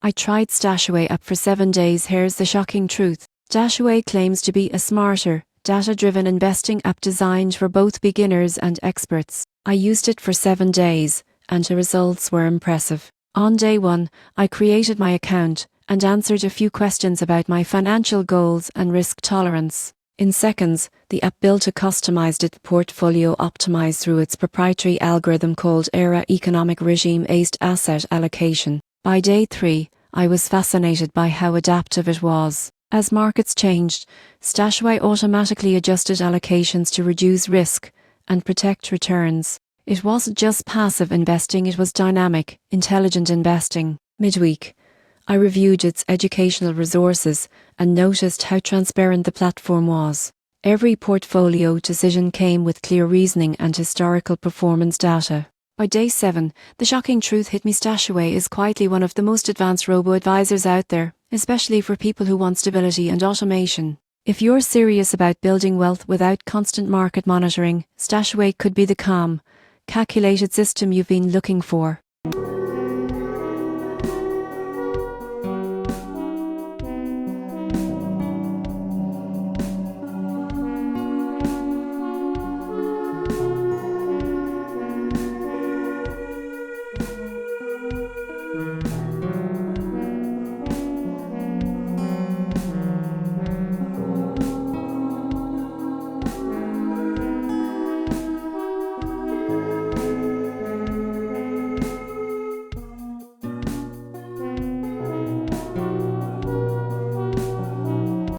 I tried StashAway app for 7 days. Here's the shocking truth. StashAway claims to be a smarter, data-driven investing app designed for both beginners and experts. I used it for 7 days, and the results were impressive. On day 1, I created my account and answered a few questions about my financial goals and risk tolerance. In seconds, the app built a customized portfolio optimized through its proprietary algorithm called ERA Economic Regime-Based Asset Allocation. By day 3, I was fascinated by how adaptive it was. As markets changed, StashAway automatically adjusted allocations to reduce risk and protect returns. It wasn't just passive investing, it was dynamic, intelligent investing. Midweek, I reviewed its educational resources and noticed how transparent the platform was. Every portfolio decision came with clear reasoning and historical performance data. By day 7, the shocking truth hit me. StashAway is quietly one of the most advanced robo-advisors out there, especially for people who want stability and automation. If you're serious about building wealth without constant market monitoring, StashAway could be the calm, calculated system you've been looking for.